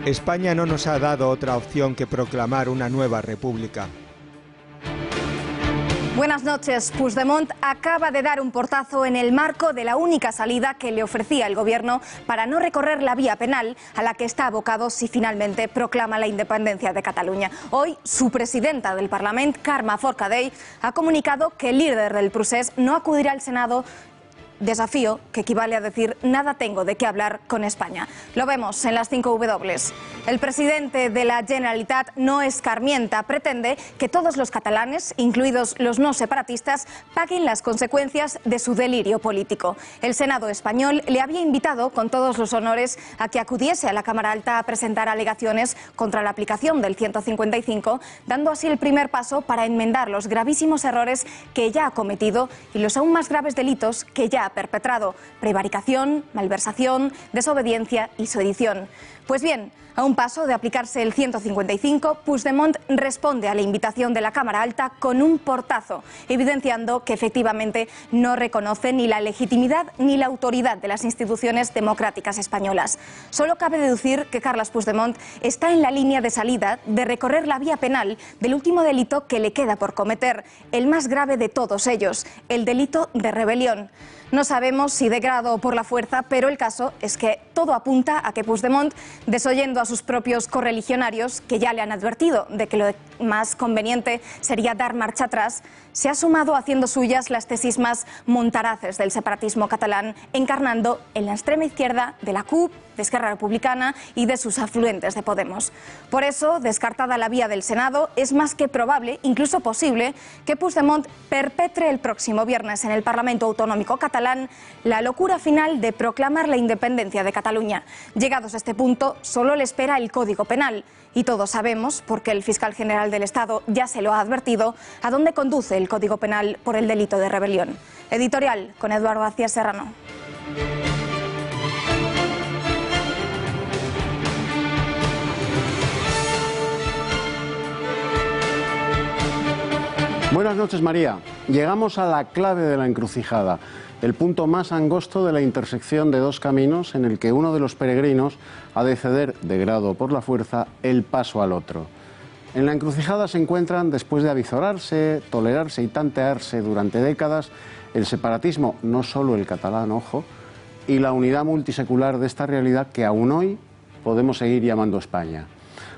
España no nos ha dado otra opción que proclamar una nueva república. Buenas noches. Puigdemont acaba de dar un portazo en el marco de la única salida que le ofrecía el gobierno para no recorrer la vía penal a la que está abocado si finalmente proclama la independencia de Cataluña. Hoy, su presidenta del Parlament, Carme Forcadell, ha comunicado que el líder del procés no acudirá al Senado. Desafío que equivale a decir nada tengo de qué hablar con España. Lo vemos en las 5 W. El presidente de la Generalitat no escarmienta, pretende que todos los catalanes, incluidos los no separatistas, paguen las consecuencias de su delirio político. El Senado español le había invitado con todos los honores a que acudiese a la Cámara Alta a presentar alegaciones contra la aplicación del 155, dando así el primer paso para enmendar los gravísimos errores que ya ha cometido y los aún más graves delitos que ya ha perpetrado: prevaricación, malversación, desobediencia y sedición. Pues bien, a un paso de aplicarse el 155, Puigdemont responde a la invitación de la Cámara Alta con un portazo, evidenciando que efectivamente no reconoce ni la legitimidad ni la autoridad de las instituciones democráticas españolas. Solo cabe deducir que Carles Puigdemont está en la línea de salida de recorrer la vía penal del último delito que le queda por cometer, el más grave de todos ellos, el delito de rebelión. No sabemos si de grado o por la fuerza, pero el caso es que todo apunta a que Puigdemont, desoyendo a sus propios correligionarios, que ya le han advertido de que lo más conveniente sería dar marcha atrás, se ha sumado haciendo suyas las tesis más montaraces del separatismo catalán, encarnando en la extrema izquierda de la CUP, de Esquerra Republicana y de sus afluentes de Podemos. Por eso, descartada la vía del Senado, es más que probable, incluso posible, que Puigdemont perpetre el próximo viernes en el Parlamento Autonómico catalán la locura final de proclamar la independencia de Cataluña. Llegados a este punto, solo le espera el Código Penal. Y todos sabemos, porque el fiscal general del Estado ya se lo ha advertido, a dónde conduce el Código Penal por el delito de rebelión. Editorial con Eduardo García Serrano. Buenas noches, María. Llegamos a la clave de la encrucijada, el punto más angosto de la intersección de dos caminos en el que uno de los peregrinos ha de ceder, de grado o por la fuerza, el paso al otro. En la encrucijada se encuentran, después de avizorarse, tolerarse y tantearse durante décadas, el separatismo, no solo el catalán, ojo, y la unidad multisecular de esta realidad que aún hoy podemos seguir llamando España.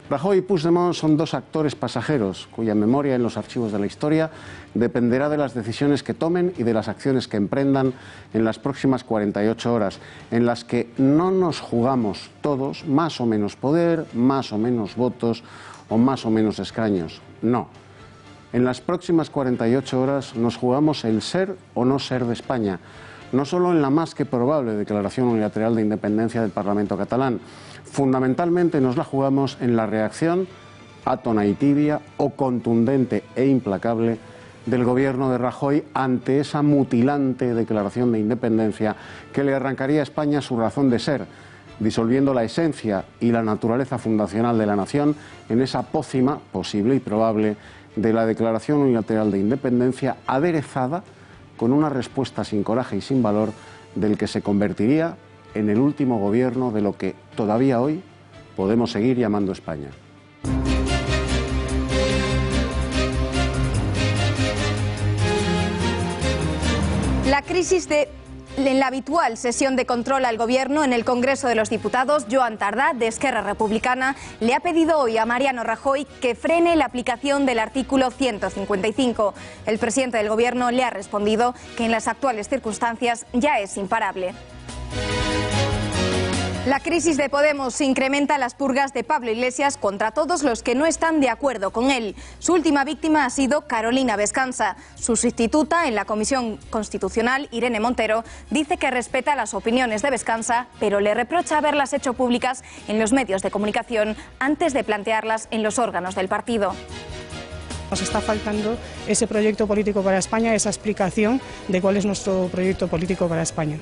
Rajoy y Puigdemont son dos actores pasajeros cuya memoria en los archivos de la historia dependerá de las decisiones que tomen y de las acciones que emprendan en las próximas 48 horas, en las que no nos jugamos todos más o menos poder, más o menos votos o más o menos escaños. No. En las próximas 48 horas nos jugamos el ser o no ser de España, no solo en la más que probable declaración unilateral de independencia del Parlamento catalán. Fundamentalmente nos la jugamos en la reacción átona y tibia o contundente e implacable del gobierno de Rajoy ante esa mutilante declaración de independencia que le arrancaría a España su razón de ser, disolviendo la esencia y la naturaleza fundacional de la nación en esa pócima, posible y probable, de la declaración unilateral de independencia aderezada con una respuesta sin coraje y sin valor del que se convertiría en el último gobierno de lo que todavía hoy podemos seguir llamando España. La crisis en la habitual sesión de control al Gobierno en el Congreso de los Diputados, Joan Tardá, de Esquerra Republicana, le ha pedido hoy a Mariano Rajoy que frene la aplicación del artículo 155. El presidente del Gobierno le ha respondido que en las actuales circunstancias ya es imparable. La crisis de Podemos incrementa las purgas de Pablo Iglesias contra todos los que no están de acuerdo con él. Su última víctima ha sido Carolina Vescansa. Su sustituta en la Comisión Constitucional, Irene Montero, dice que respeta las opiniones de Vescansa, pero le reprocha haberlas hecho públicas en los medios de comunicación antes de plantearlas en los órganos del partido. Nos está faltando ese proyecto político para España, esa explicación de cuál es nuestro proyecto político para España.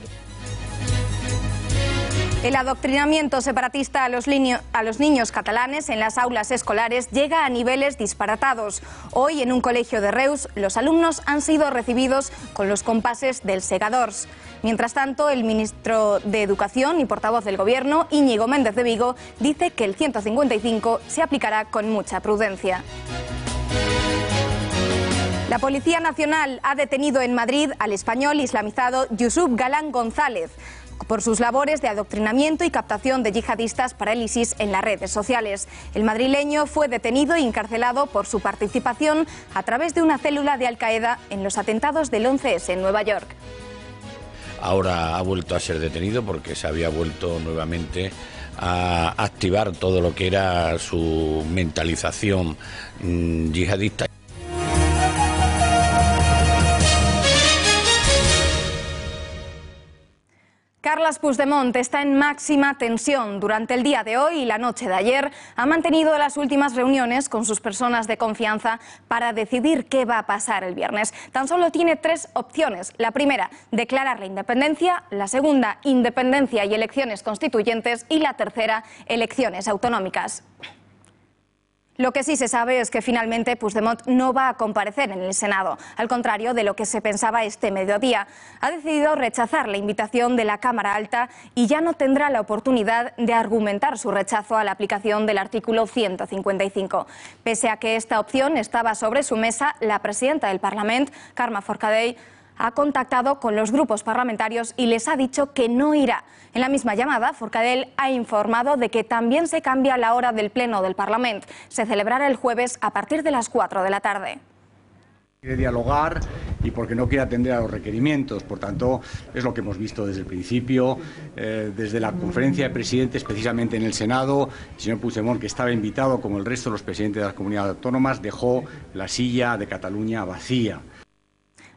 El adoctrinamiento separatista a los niños catalanes en las aulas escolares llega a niveles disparatados. Hoy, en un colegio de Reus, los alumnos han sido recibidos con los compases del Segadors. Mientras tanto, el ministro de Educación y portavoz del Gobierno, Íñigo Méndez de Vigo, dice que el 155 se aplicará con mucha prudencia. La Policía Nacional ha detenido en Madrid al español islamizado Yusuf Galán González por sus labores de adoctrinamiento y captación de yihadistas para el ISIS en las redes sociales. El madrileño fue detenido e encarcelado por su participación a través de una célula de Al-Qaeda en los atentados del 11S en Nueva York. Ahora ha vuelto a ser detenido porque se había vuelto nuevamente a activar todo lo que era su mentalización yihadista. Carles Puigdemont está en máxima tensión. Durante el día de hoy y la noche de ayer ha mantenido las últimas reuniones con sus personas de confianza para decidir qué va a pasar el viernes. Tan solo tiene tres opciones. La primera, declarar la independencia. La segunda, independencia y elecciones constituyentes. Y la tercera, elecciones autonómicas. Lo que sí se sabe es que finalmente Puigdemont no va a comparecer en el Senado, al contrario de lo que se pensaba este mediodía. Ha decidido rechazar la invitación de la Cámara Alta y ya no tendrá la oportunidad de argumentar su rechazo a la aplicación del artículo 155. Pese a que esta opción estaba sobre su mesa, la presidenta del Parlament, Carme Forcadell, ha contactado con los grupos parlamentarios y les ha dicho que no irá. En la misma llamada, Forcadell ha informado de que también se cambia la hora del Pleno del Parlament. Se celebrará el jueves a partir de las 4 de la tarde. Quiere dialogar y porque no quiere atender a los requerimientos. Por tanto, es lo que hemos visto desde el principio, desde la conferencia de presidentes, precisamente en el Senado. El señor Puigdemont, que estaba invitado, como el resto de los presidentes de las comunidades autónomas, dejó la silla de Cataluña vacía.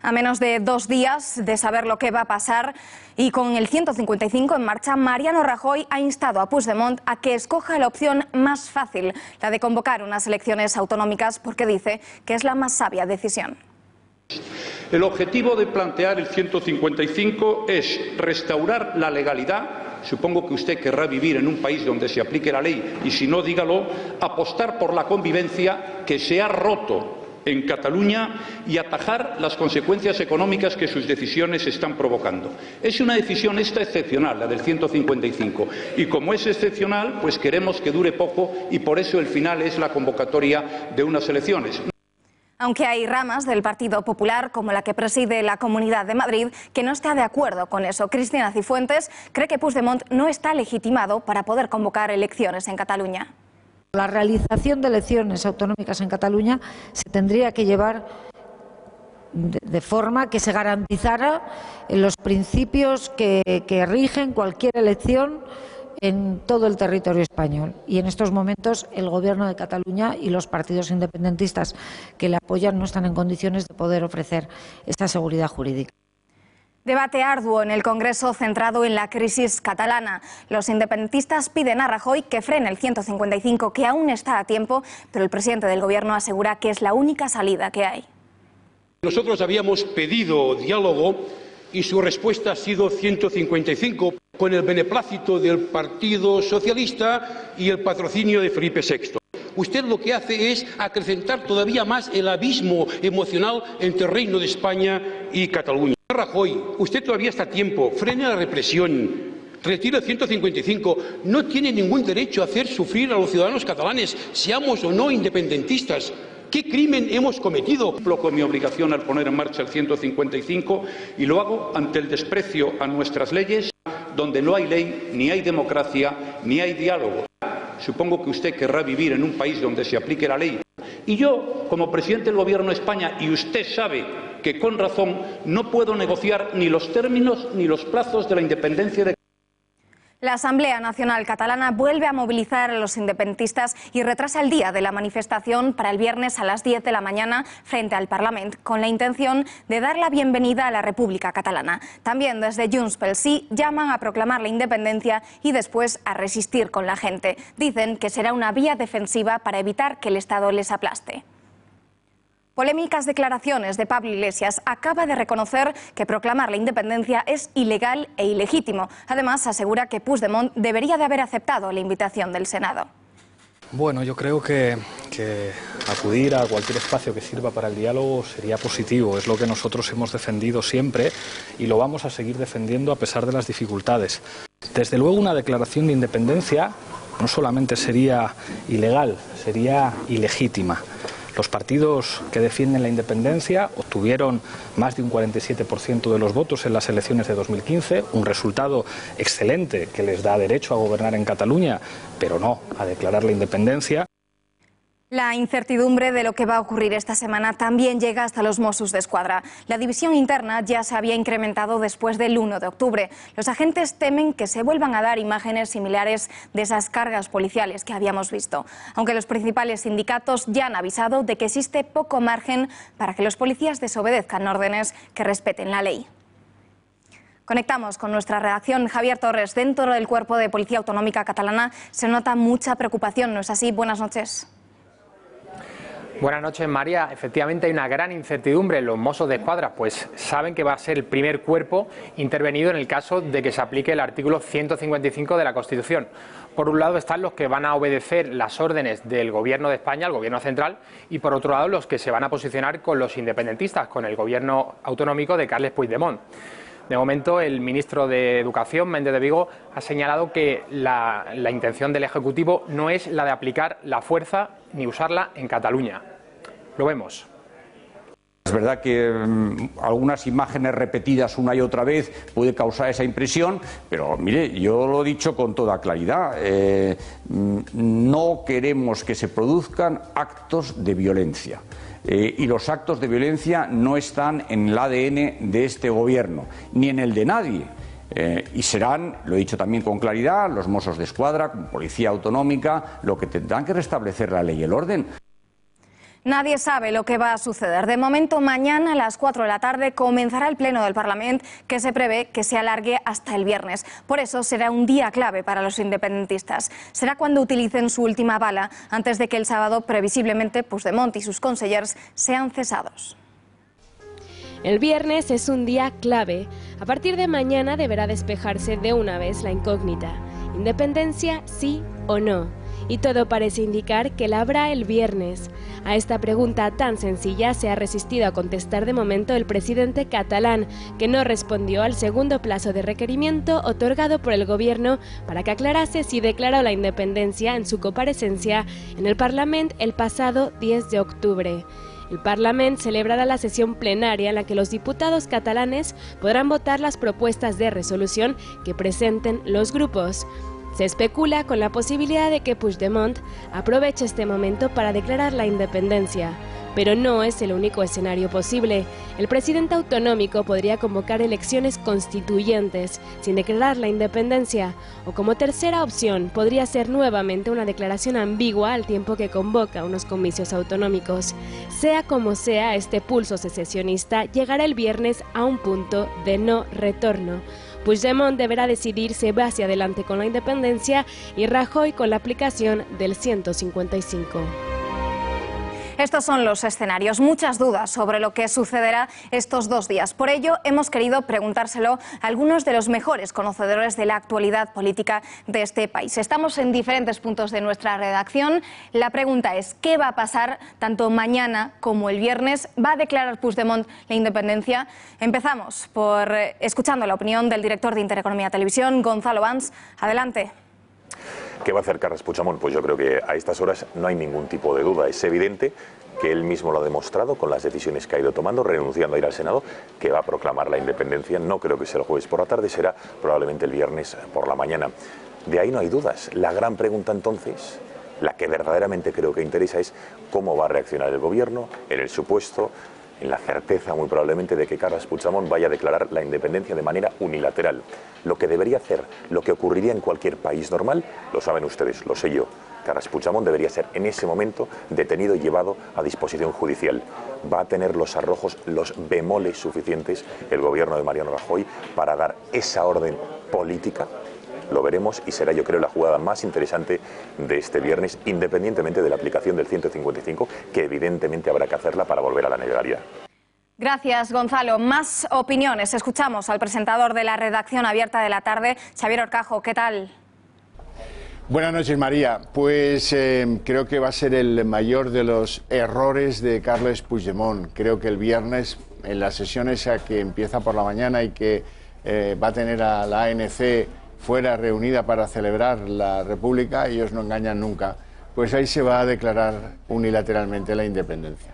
A menos de 2 días de saber lo que va a pasar y con el 155 en marcha, Mariano Rajoy ha instado a Puigdemont a que escoja la opción más fácil, la de convocar unas elecciones autonómicas, porque dice que es la más sabia decisión. El objetivo de plantear el 155 es restaurar la legalidad. Supongo que usted querrá vivir en un país donde se aplique la ley y, si no, dígalo, apostar por la convivencia que se ha roto en Cataluña y atajar las consecuencias económicas que sus decisiones están provocando. Es una decisión esta excepcional, la del 155, y como es excepcional, pues queremos que dure poco y por eso el final es la convocatoria de unas elecciones. Aunque hay ramas del Partido Popular, como la que preside la Comunidad de Madrid, que no está de acuerdo con eso. Cristina Cifuentes cree que Puigdemont no está legitimado para poder convocar elecciones en Cataluña. La realización de elecciones autonómicas en Cataluña se tendría que llevar de forma que se garantizara los principios que rigen cualquier elección en todo el territorio español. Y en estos momentos el Gobierno de Cataluña y los partidos independentistas que le apoyan no están en condiciones de poder ofrecer esta seguridad jurídica. Debate arduo en el Congreso centrado en la crisis catalana. Los independentistas piden a Rajoy que frene el 155, que aún está a tiempo, pero el presidente del Gobierno asegura que es la única salida que hay. Nosotros habíamos pedido diálogo y su respuesta ha sido 155, con el beneplácito del Partido Socialista y el patrocinio de Felipe VI. Usted lo que hace es acrecentar todavía más el abismo emocional entre el Reino de España y Cataluña. Rajoy, usted todavía está a tiempo, frene la represión, retire el 155, no tiene ningún derecho a hacer sufrir a los ciudadanos catalanes, seamos o no independentistas. ¿Qué crimen hemos cometido? Cumplo con mi obligación al poner en marcha el 155 y lo hago ante el desprecio a nuestras leyes, donde no hay ley, ni hay democracia, ni hay diálogo. Supongo que usted querrá vivir en un país donde se aplique la ley. Y yo, como presidente del Gobierno de España, y usted sabe que con razón no puedo negociar ni los términos ni los plazos de la independencia de... La Asamblea Nacional Catalana vuelve a movilizar a los independentistas y retrasa el día de la manifestación para el viernes a las 10 de la mañana frente al Parlament, con la intención de dar la bienvenida a la República Catalana. También desde Junts pel Sí llaman a proclamar la independencia y después a resistir con la gente. Dicen que será una vía defensiva para evitar que el Estado les aplaste. Polémicas declaraciones de Pablo Iglesias. Acaba de reconocer que proclamar la independencia es ilegal e ilegítimo. Además, asegura que Puigdemont debería de haber aceptado la invitación del Senado. Bueno, yo creo que acudir a cualquier espacio que sirva para el diálogo sería positivo. Es lo que nosotros hemos defendido siempre y lo vamos a seguir defendiendo a pesar de las dificultades. Desde luego, una declaración de independencia no solamente sería ilegal, sería ilegítima. Los partidos que defienden la independencia obtuvieron más de un 47% de los votos en las elecciones de 2015, un resultado excelente que les da derecho a gobernar en Cataluña, pero no a declarar la independencia. La incertidumbre de lo que va a ocurrir esta semana también llega hasta los Mossos d'Esquadra. La división interna ya se había incrementado después del 1 de octubre. Los agentes temen que se vuelvan a dar imágenes similares de esas cargas policiales que habíamos visto. Aunque los principales sindicatos ya han avisado de que existe poco margen para que los policías desobedezcan órdenes que respeten la ley. Conectamos con nuestra redacción. Javier Torres, dentro del Cuerpo de Policía Autonómica Catalana se nota mucha preocupación, ¿no es así? Buenas noches. Buenas noches, María. Efectivamente hay una gran incertidumbre. Los Mossos d'Esquadra pues saben que va a ser el primer cuerpo intervenido en el caso de que se aplique el artículo 155 de la Constitución. Por un lado están los que van a obedecer las órdenes del Gobierno de España, el Gobierno central, y por otro lado los que se van a posicionar con los independentistas, con el Gobierno autonómico de Carles Puigdemont. De momento, el ministro de Educación, Méndez de Vigo, ha señalado que la intención del Ejecutivo no es la de aplicar la fuerza ni usarla en Cataluña. Lo vemos. Es verdad que algunas imágenes repetidas una y otra vez puede causar esa impresión, pero mire, yo lo he dicho con toda claridad, no queremos que se produzcan actos de violencia. Y los actos de violencia no están en el ADN de este gobierno, ni en el de nadie. Y serán, lo he dicho también con claridad, los Mossos d'Esquadra, como Policía Autonómica, lo que tendrán que restablecer la ley y el orden. Nadie sabe lo que va a suceder. De momento, mañana a las 4 de la tarde comenzará el Pleno del Parlamento, que se prevé que se alargue hasta el viernes. Por eso será un día clave para los independentistas. Será cuando utilicen su última bala, antes de que el sábado, previsiblemente, Puigdemont y sus consellers sean cesados. El viernes es un día clave. A partir de mañana deberá despejarse de una vez la incógnita. ¿Independencia sí o no? Y todo parece indicar que la habrá el viernes. A esta pregunta tan sencilla se ha resistido a contestar de momento el presidente catalán, que no respondió al segundo plazo de requerimiento otorgado por el gobierno para que aclarase si declaró la independencia en su comparecencia en el Parlamento el pasado 10 de octubre. El Parlamento celebrará la sesión plenaria en la que los diputados catalanes podrán votar las propuestas de resolución que presenten los grupos. Se especula con la posibilidad de que Puigdemont aproveche este momento para declarar la independencia, pero no es el único escenario posible. El presidente autonómico podría convocar elecciones constituyentes sin declarar la independencia, o como tercera opción podría ser nuevamente una declaración ambigua al tiempo que convoca unos comicios autonómicos. Sea como sea, este pulso secesionista llegará el viernes a un punto de no retorno. Puigdemont deberá decidir si va hacia adelante con la independencia y Rajoy con la aplicación del 155. Estos son los escenarios. Muchas dudas sobre lo que sucederá estos 2 días. Por ello, hemos querido preguntárselo a algunos de los mejores conocedores de la actualidad política de este país. Estamos en diferentes puntos de nuestra redacción. La pregunta es, ¿qué va a pasar tanto mañana como el viernes? ¿Va a declarar Puigdemont la independencia? Empezamos por escuchando la opinión del director de Intereconomía Televisión, Gonzalo Bans. Adelante. ¿Qué va a hacer Carles Puigdemont? Pues yo creo que a estas horas no hay ningún tipo de duda. Es evidente que él mismo lo ha demostrado con las decisiones que ha ido tomando, renunciando a ir al Senado, que va a proclamar la independencia. No creo que sea el jueves por la tarde, será probablemente el viernes por la mañana. De ahí no hay dudas. La gran pregunta entonces, la que verdaderamente creo que interesa, es cómo va a reaccionar el gobierno en el supuesto, en la certeza muy probablemente de que Carles Puigdemont vaya a declarar la independencia de manera unilateral. Lo que debería hacer, lo que ocurriría en cualquier país normal, lo saben ustedes, lo sé yo. Carles Puigdemont debería ser en ese momento detenido y llevado a disposición judicial. Va a tener los arrojos, los bemoles suficientes el gobierno de Mariano Rajoy para dar esa orden política lo veremos y será, yo creo, la jugada más interesante de este viernes, independientemente de la aplicación del 155, que evidentemente habrá que hacerla para volver a la legalidad. Gracias, Gonzalo. Más opiniones. Escuchamos al presentador de la redacción abierta de la tarde, Xavier Horcajo. ¿Qué tal? Buenas noches, María. Pues creo que va a ser el mayor de los errores de Carles Puigdemont. Creo que el viernes, en la sesión esa que empieza por la mañana y que va a tener a la ANC fuera reunida para celebrar la República, ellos no engañan nunca, pues ahí se va a declarar unilateralmente la independencia.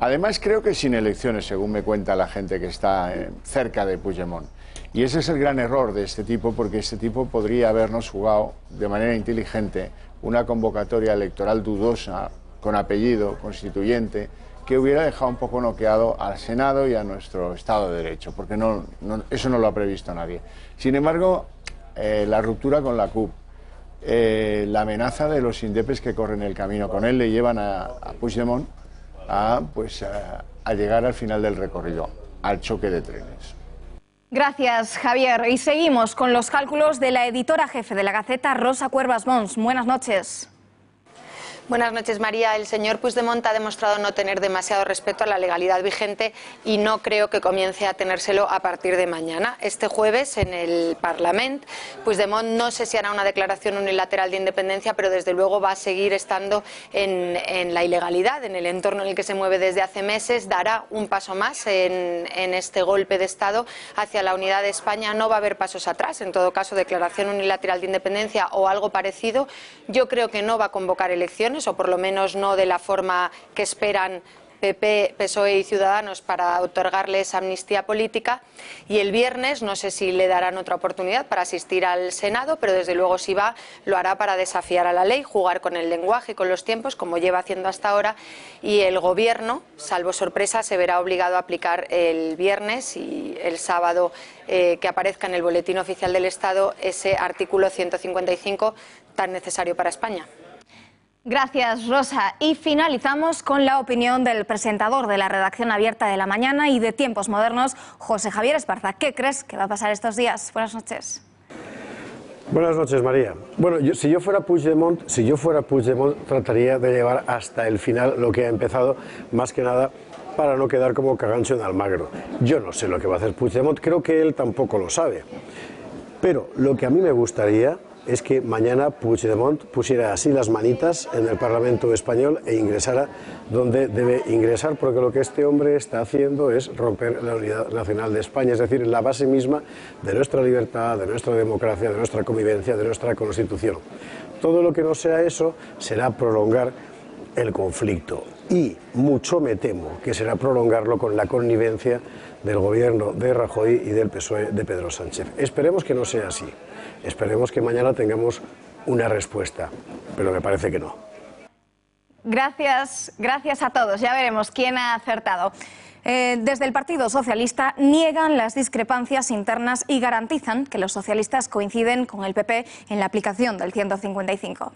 Además, creo que sin elecciones, según me cuenta la gente que está cerca de Puigdemont. Y ese es el gran error de este tipo, porque este tipo podría habernos jugado de manera inteligente una convocatoria electoral dudosa, con apellido, constituyente, que hubiera dejado un poco noqueado al Senado y a nuestro Estado de Derecho, porque eso no lo ha previsto nadie. Sin embargo, la ruptura con la CUP, la amenaza de los indepes que corren el camino con él, le llevan a Puigdemont a llegar al final del recorrido, al choque de trenes. Gracias, Javier. Y seguimos con los cálculos de la editora jefe de la Gaceta, Rosa Cuervas Mons. Buenas noches. Buenas noches, María. El señor Puigdemont ha demostrado no tener demasiado respeto a la legalidad vigente y no creo que comience a tenérselo a partir de mañana. Este jueves, en el Parlament, Puigdemont no sé si hará una declaración unilateral de independencia, pero desde luego va a seguir estando en la ilegalidad, en el entorno en el que se mueve desde hace meses. Dará un paso más en este golpe de Estado hacia la unidad de España. No va a haber pasos atrás. En todo caso, declaración unilateral de independencia o algo parecido. Yo creo que no va a convocar elecciones, o por lo menos no de la forma que esperan PP, PSOE y Ciudadanos para otorgarles amnistía política. Y el viernes no sé si le darán otra oportunidad para asistir al Senado, pero desde luego si va, lo hará para desafiar a la ley, jugar con el lenguaje y con los tiempos, como lleva haciendo hasta ahora. Y el Gobierno, salvo sorpresa, se verá obligado a aplicar el viernes y el sábado que aparezca en el Boletín Oficial del Estado ese artículo 155 tan necesario para España. Gracias, Rosa. Y finalizamos con la opinión del presentador de la redacción abierta de La Mañana y de Tiempos Modernos, José Javier Esparza. ¿Qué crees que va a pasar estos días? Buenas noches. Buenas noches, María. Bueno, si yo fuera Puigdemont, trataría de llevar hasta el final lo que ha empezado, más que nada para no quedar como Cagancho en Almagro. Yo no sé lo que va a hacer Puigdemont, creo que él tampoco lo sabe. Pero lo que a mí me gustaría es que mañana Puigdemont pusiera así las manitas en el Parlamento español e ingresara donde debe ingresar, porque lo que este hombre está haciendo es romper la unidad nacional de España, es decir, la base misma de nuestra libertad, de nuestra democracia, de nuestra convivencia, de nuestra Constitución. Todo lo que no sea eso será prolongar el conflicto y mucho me temo que será prolongarlo con la connivencia del gobierno de Rajoy y del PSOE de Pedro Sánchez. Esperemos que no sea así. Esperemos que mañana tengamos una respuesta, pero me parece que no. Gracias a todos. Ya veremos quién ha acertado. Desde el Partido Socialista niegan las discrepancias internas y garantizan que los socialistas coinciden con el PP en la aplicación del 155.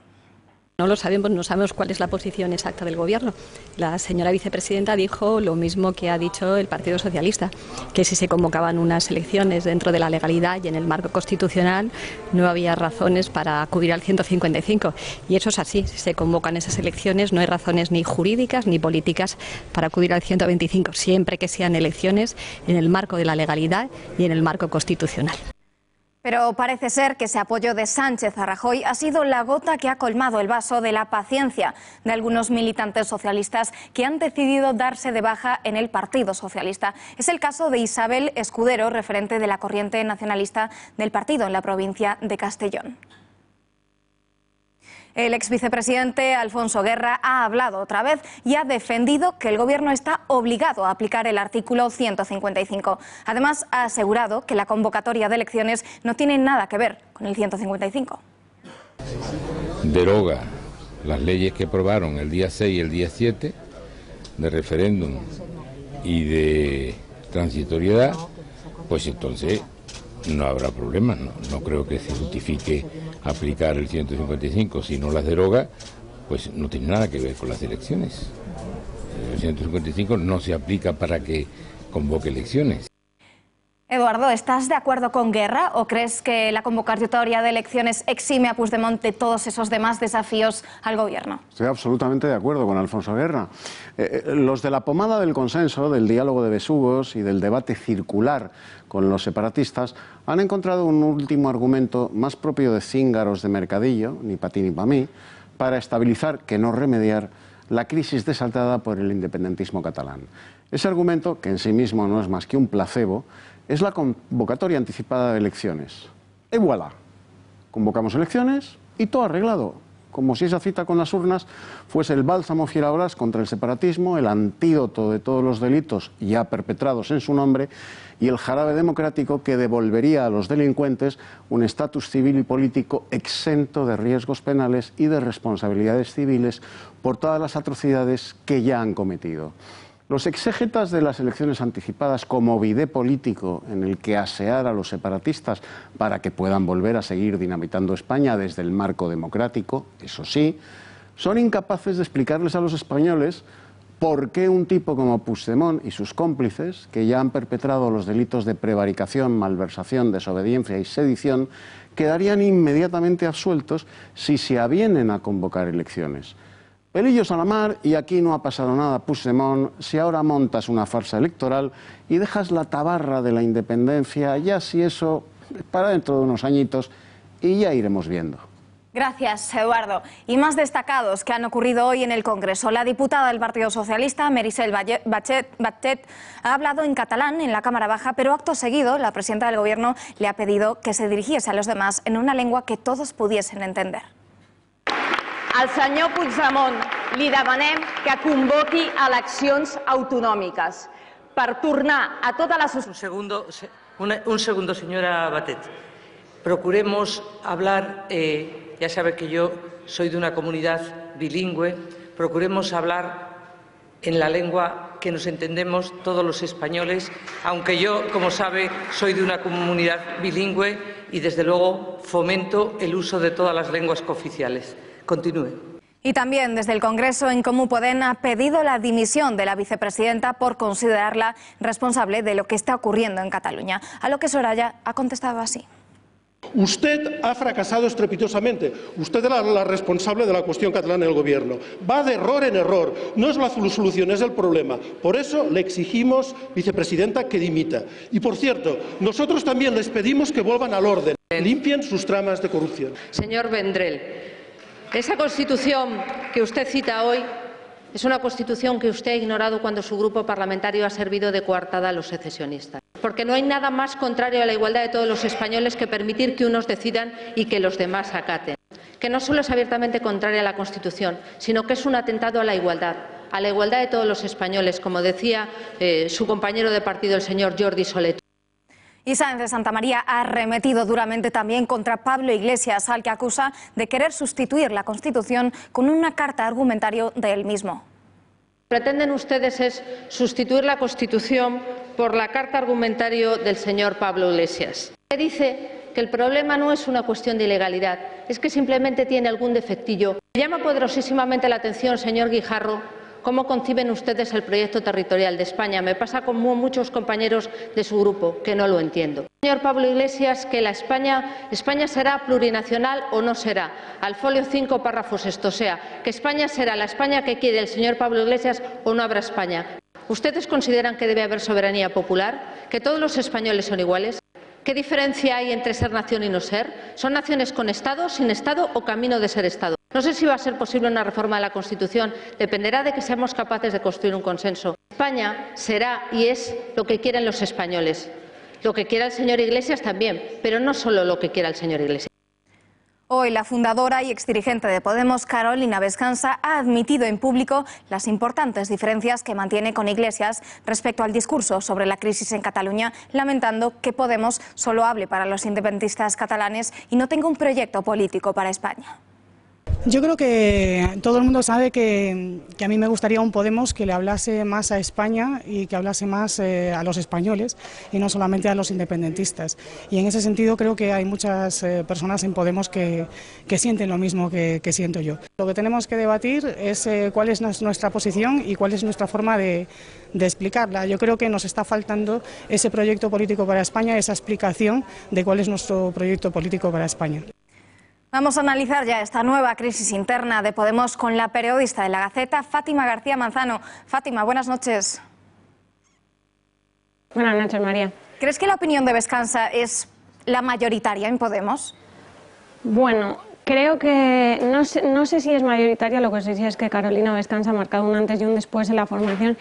No lo sabemos, no sabemos cuál es la posición exacta del Gobierno. La señora vicepresidenta dijo lo mismo que ha dicho el Partido Socialista, que si se convocaban unas elecciones dentro de la legalidad y en el marco constitucional no había razones para acudir al 155. Y eso es así, si se convocan esas elecciones no hay razones ni jurídicas ni políticas para acudir al 125, siempre que sean elecciones en el marco de la legalidad y en el marco constitucional. Pero parece ser que ese apoyo de Sánchez a Rajoy ha sido la gota que ha colmado el vaso de la paciencia de algunos militantes socialistas que han decidido darse de baja en el Partido Socialista. Es el caso de Isabel Escudero, referente de la corriente nacionalista del partido en la provincia de Castellón. El exvicepresidente Alfonso Guerra ha hablado otra vez y ha defendido que el Gobierno está obligado a aplicar el artículo 155. Además, ha asegurado que la convocatoria de elecciones no tiene nada que ver con el 155. Deroga las leyes que aprobaron el día 6 y el día 7 de referéndum y de transitoriedad, pues entonces no habrá problema. No creo que se justifique aplicar el 155. Si no las deroga, pues no tiene nada que ver con las elecciones. El 155 no se aplica para que convoque elecciones. Eduardo, ¿estás de acuerdo con Guerra o crees que la convocatoria de elecciones exime a Puigdemont de todos esos demás desafíos al gobierno? Estoy absolutamente de acuerdo con Alfonso Guerra. Los de la pomada del consenso, del diálogo de besugos y del debate circular con los separatistas han encontrado un último argumento más propio de cíngaros de mercadillo, ni para ti ni para mí, para estabilizar, que no remediar, la crisis desatada por el independentismo catalán. Ese argumento, que en sí mismo no es más que un placebo, es la convocatoria anticipada de elecciones. Y voilà, convocamos elecciones y todo arreglado, como si esa cita con las urnas fuese el bálsamo fierabrás contra el separatismo, el antídoto de todos los delitos ya perpetrados en su nombre y el jarabe democrático que devolvería a los delincuentes un estatus civil y político exento de riesgos penales y de responsabilidades civiles por todas las atrocidades que ya han cometido. Los exégetas de las elecciones anticipadas como bidé político en el que asear a los separatistas para que puedan volver a seguir dinamitando España desde el marco democrático, eso sí, son incapaces de explicarles a los españoles por qué un tipo como Puigdemont y sus cómplices, que ya han perpetrado los delitos de prevaricación, malversación, desobediencia y sedición, quedarían inmediatamente absueltos si se avienen a convocar elecciones. Pelillos a la mar y aquí no ha pasado nada, Puigdemont, si ahora montas una farsa electoral y dejas la tabarra de la independencia, ya si eso, para dentro de unos añitos y ya iremos viendo. Gracias, Eduardo. Y más destacados que han ocurrido hoy en el Congreso. La diputada del Partido Socialista, Meritxell Batet, ha hablado en catalán en la Cámara Baja, pero acto seguido la presidenta del Gobierno le ha pedido que se dirigiese a los demás en una lengua que todos pudiesen entender. Al senyor Puigdemont li demanem que convoqui eleccions autonòmiques per tornar a totes les... Un segundo, señora Batet. Procuremos hablar, ya sabe que yo soy de una comunidad bilingüe, procuremos hablar en la lengua que nos entendemos todos los españoles, aunque yo, como sabe, soy de una comunidad bilingüe y desde luego fomento el uso de todas las lenguas cooficiales. Continúe. Y también desde el Congreso, En Comú Podem ha pedido la dimisión de la vicepresidenta por considerarla responsable de lo que está ocurriendo en Cataluña. A lo que Soraya ha contestado así. Usted ha fracasado estrepitosamente. Usted era la responsable de la cuestión catalana en el Gobierno. Va de error en error. No es la solución, es el problema. Por eso le exigimos, vicepresidenta, que dimita. Y, por cierto, nosotros también les pedimos que vuelvan al orden, limpien sus tramas de corrupción. Señor Vendrell, esa Constitución que usted cita hoy es una Constitución que usted ha ignorado cuando su grupo parlamentario ha servido de coartada a los secesionistas. Porque no hay nada más contrario a la igualdad de todos los españoles que permitir que unos decidan y que los demás acaten. Que no solo es abiertamente contraria a la Constitución, sino que es un atentado a la igualdad de todos los españoles, como decía su compañero de partido, el señor Jordi Solé. Y Sáenz de Santamaría ha arremetido duramente también contra Pablo Iglesias, al que acusa de querer sustituir la Constitución con una carta argumentario de él mismo. Lo que pretenden ustedes es sustituir la Constitución por la carta argumentario del señor Pablo Iglesias. Dice que el problema no es una cuestión de ilegalidad, es que simplemente tiene algún defectillo. Me llama poderosísimamente la atención, señor Guijarro, cómo conciben ustedes el proyecto territorial de España. Me pasa con muchos compañeros de su grupo, que no lo entiendo. Señor Pablo Iglesias, que España será plurinacional o no será. Al folio 5, párrafo 6, o sea, que España será la España que quiere el señor Pablo Iglesias o no habrá España. ¿Ustedes consideran que debe haber soberanía popular? ¿Que todos los españoles son iguales? ¿Qué diferencia hay entre ser nación y no ser? ¿Son naciones con Estado, sin Estado o camino de ser Estado? No sé si va a ser posible una reforma de la Constitución. Dependerá de que seamos capaces de construir un consenso. España será y es lo que quieren los españoles. Lo que quiera el señor Iglesias también, pero no solo lo que quiera el señor Iglesias. Hoy la fundadora y exdirigente de Podemos, Carolina Vescanza, ha admitido en público las importantes diferencias que mantiene con Iglesias respecto al discurso sobre la crisis en Cataluña, lamentando que Podemos solo hable para los independentistas catalanes y no tenga un proyecto político para España. Yo creo que todo el mundo sabe que a mí me gustaría un Podemos que le hablase más a España y que hablase más a los españoles y no solamente a los independentistas. Y en ese sentido creo que hay muchas personas en Podemos que sienten lo mismo que siento yo. Lo que tenemos que debatir es cuál es nuestra posición y cuál es nuestra forma de explicarla. Yo creo que nos está faltando ese proyecto político para España, esa explicación de cuál es nuestro proyecto político para España. Vamos a analizar ya esta nueva crisis interna de Podemos con la periodista de La Gaceta, Fátima García Manzano. Fátima, buenas noches. Buenas noches, María. ¿Crees que la opinión de Vescansa es la mayoritaria en Podemos? Bueno, creo que no sé si es mayoritaria, lo que sí es que Carolina Vescansa ha marcado un antes y un después en la formación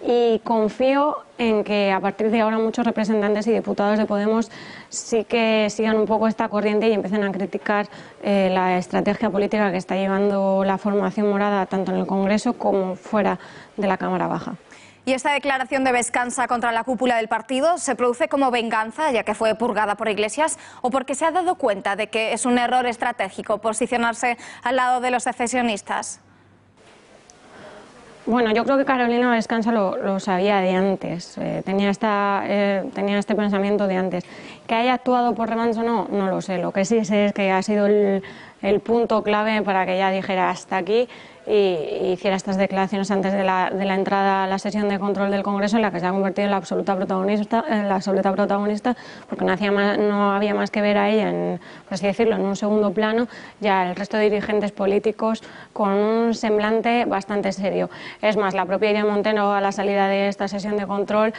y confío en que a partir de ahora muchos representantes y diputados de Podemos sí que sigan un poco esta corriente y empiecen a criticar la estrategia política que está llevando la formación morada tanto en el Congreso como fuera de la Cámara Baja. ¿Y esta declaración de Vescansa contra la cúpula del partido se produce como venganza, ya que fue purgada por Iglesias, o porque se ha dado cuenta de que es un error estratégico posicionarse al lado de los secesionistas? Bueno, yo creo que Carolina Vescansa lo sabía de antes, tenía este pensamiento de antes. ¿Que haya actuado por revancha o no? No lo sé. Lo que sí sé es que ha sido el punto clave para que ella dijera hasta aquí y hiciera estas declaraciones antes de la entrada a la sesión de control del Congreso, en la que se ha convertido en la absoluta protagonista, porque no había más que ver a ella, por así decirlo, en un segundo plano, ya el resto de dirigentes políticos con un semblante bastante serio. Es más, la propia Irene Montero a la salida de esta sesión de control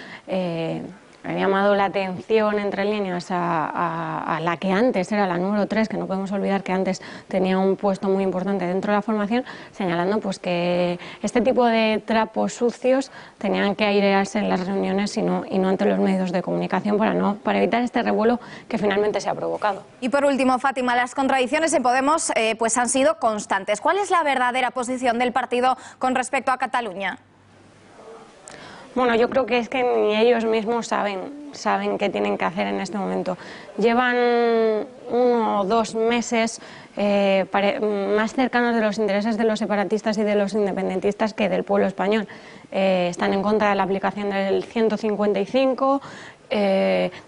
ha llamado la atención entre líneas a la que antes era la número 3, que no podemos olvidar que antes tenía un puesto muy importante dentro de la formación, señalando pues que este tipo de trapos sucios tenían que airearse en las reuniones y no ante los medios de comunicación para evitar este revuelo que finalmente se ha provocado. Y por último, Fátima, las contradicciones en Podemos pues han sido constantes. ¿Cuál es la verdadera posición del partido con respecto a Cataluña? Bueno, yo creo que es que ni ellos mismos saben qué tienen que hacer en este momento. Llevan 1 o 2 meses más cercanos de los intereses de los separatistas y de los independentistas que del pueblo español. Están en contra de la aplicación del 155,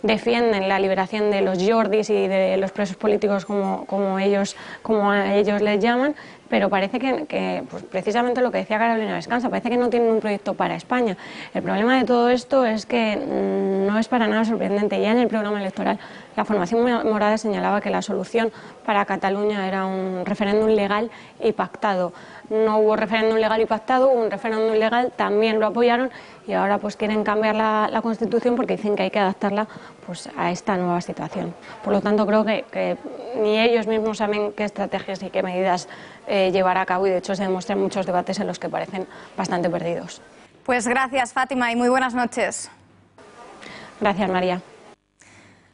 defienden la liberación de los Jordis y de los presos políticos como a ellos les llaman, pero parece que pues precisamente lo que decía Carolina Vescansa, parece que no tienen un proyecto para España. El problema de todo esto es que no es para nada sorprendente. Ya en el programa electoral la formación morada señalaba que la solución para Cataluña era un referéndum legal y pactado. No hubo referéndum legal y pactado, hubo un referéndum legal, también lo apoyaron y ahora pues quieren cambiar la Constitución porque dicen que hay que adaptarla pues a esta nueva situación. Por lo tanto, creo que ni ellos mismos saben qué estrategias y qué medidas llevar a cabo y de hecho se demuestran muchos debates en los que parecen bastante perdidos. Pues gracias, Fátima, y muy buenas noches. Gracias, María.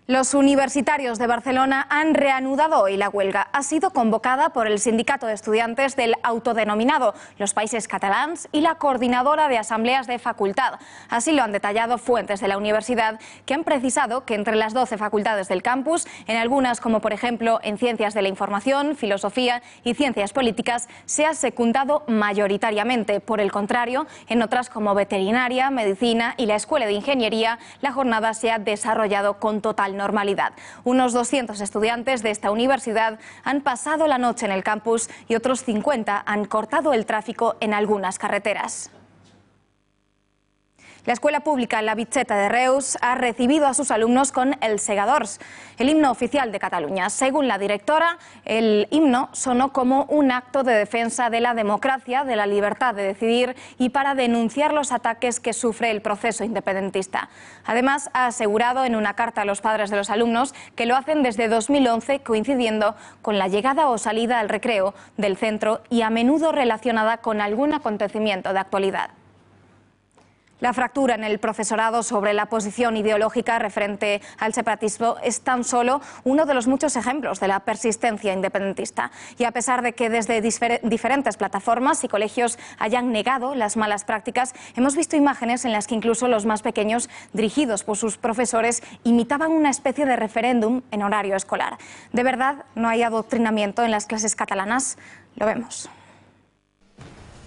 Los universitarios de Barcelona han reanudado hoy la huelga. Ha sido convocada por el Sindicato de Estudiantes del autodenominado Los Países Catalans y la Coordinadora de Asambleas de Facultad. Así lo han detallado fuentes de la universidad, que han precisado que entre las 12 facultades del campus, en algunas como por ejemplo en Ciencias de la Información, Filosofía y Ciencias Políticas, se ha secundado mayoritariamente. Por el contrario, en otras como Veterinaria, Medicina y la Escuela de Ingeniería, la jornada se ha desarrollado con total normalidad. Unos 200 estudiantes de esta universidad han pasado la noche en el campus y otros 50 han cortado el tráfico en algunas carreteras. La escuela pública La Bitxeta de Reus ha recibido a sus alumnos con el Segadors, el himno oficial de Cataluña. Según la directora, el himno sonó como un acto de defensa de la democracia, de la libertad de decidir y para denunciar los ataques que sufre el proceso independentista. Además, ha asegurado en una carta a los padres de los alumnos que lo hacen desde 2011, coincidiendo con la llegada o salida al recreo del centro y a menudo relacionada con algún acontecimiento de actualidad. La fractura en el profesorado sobre la posición ideológica referente al separatismo es tan solo uno de los muchos ejemplos de la persistencia independentista. Y a pesar de que desde diferentes plataformas y colegios hayan negado las malas prácticas, hemos visto imágenes en las que incluso los más pequeños, dirigidos por sus profesores, imitaban una especie de referéndum en horario escolar. ¿De verdad no hay adoctrinamiento en las clases catalanas? Lo vemos.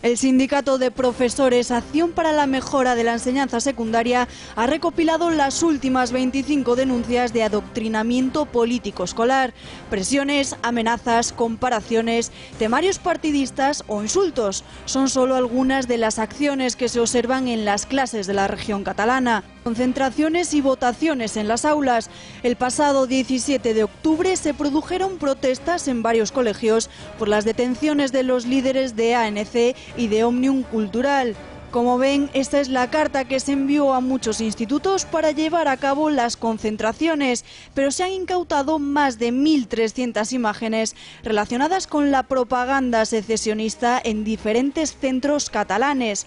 El Sindicato de Profesores Acción para la Mejora de la Enseñanza Secundaria ha recopilado las últimas 25 denuncias de adoctrinamiento político escolar, presiones, amenazas, comparaciones, temarios partidistas o insultos. Son solo algunas de las acciones que se observan en las clases de la región catalana. Concentraciones y votaciones en las aulas. El pasado 17 de octubre se produjeron protestas en varios colegios por las detenciones de los líderes de ANC y de Òmnium Cultural. Como ven, esta es la carta que se envió a muchos institutos para llevar a cabo las concentraciones, pero se han incautado más de 1.300 imágenes relacionadas con la propaganda secesionista en diferentes centros catalanes.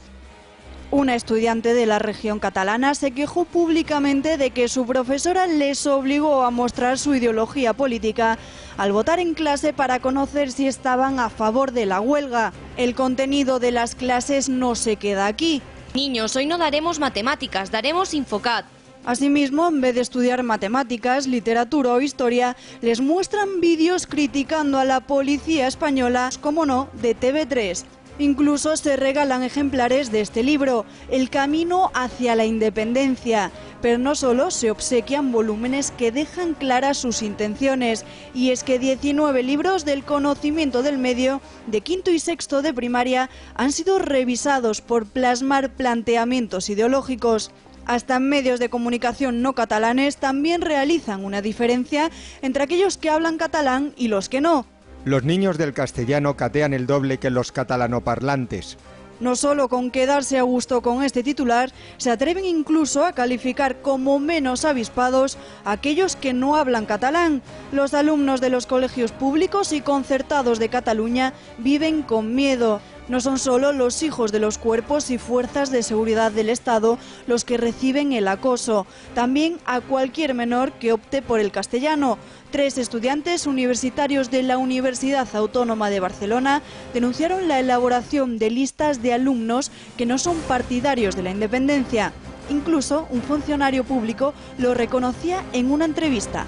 Una estudiante de la región catalana se quejó públicamente de que su profesora les obligó a mostrar su ideología política al votar en clase para conocer si estaban a favor de la huelga. El contenido de las clases no se queda aquí. Niños, hoy no daremos matemáticas, daremos Infocat. Asimismo, en vez de estudiar matemáticas, literatura o historia, les muestran vídeos criticando a la policía española, como no, de TV3. Incluso se regalan ejemplares de este libro, El camino hacia la independencia. Pero no solo se obsequian volúmenes que dejan claras sus intenciones, y es que 19 libros del conocimiento del medio, de quinto y sexto de primaria, han sido revisados por plasmar planteamientos ideológicos. Hasta medios de comunicación no catalanes también realizan una diferencia entre aquellos que hablan catalán y los que no. Los niños del castellano catean el doble que los catalanoparlantes. No solo con quedarse a gusto con este titular, se atreven incluso a calificar como menos avispados a aquellos que no hablan catalán. Los alumnos de los colegios públicos y concertados de Cataluña viven con miedo. No son solo los hijos de los cuerpos y fuerzas de seguridad del Estado los que reciben el acoso, también a cualquier menor que opte por el castellano. 3 estudiantes universitarios de la Universidad Autónoma de Barcelona denunciaron la elaboración de listas de alumnos que no son partidarios de la independencia. Incluso un funcionario público lo reconocía en una entrevista.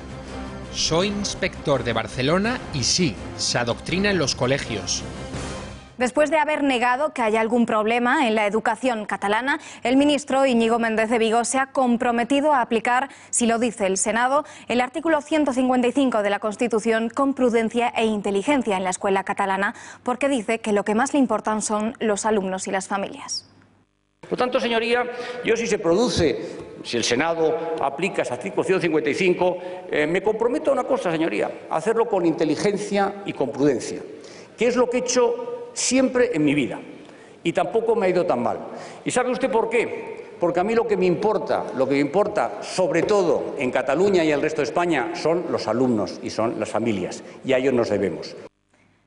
Soy inspector de Barcelona y sí, se adoctrina en los colegios. Después de haber negado que haya algún problema en la educación catalana, el ministro Íñigo Méndez de Vigo se ha comprometido a aplicar, si lo dice el Senado, el artículo 155 de la Constitución con prudencia e inteligencia en la escuela catalana, porque dice que lo que más le importan son los alumnos y las familias. Por tanto, señoría, yo si el Senado aplica ese artículo 155, me comprometo a una cosa, señoría, a hacerlo con inteligencia y con prudencia, que es lo que he hecho siempre en mi vida, y tampoco me ha ido tan mal. ¿Y sabe usted por qué? Porque a mí lo que me importa sobre todo en Cataluña y el resto de España son los alumnos y son las familias, y a ellos nos debemos.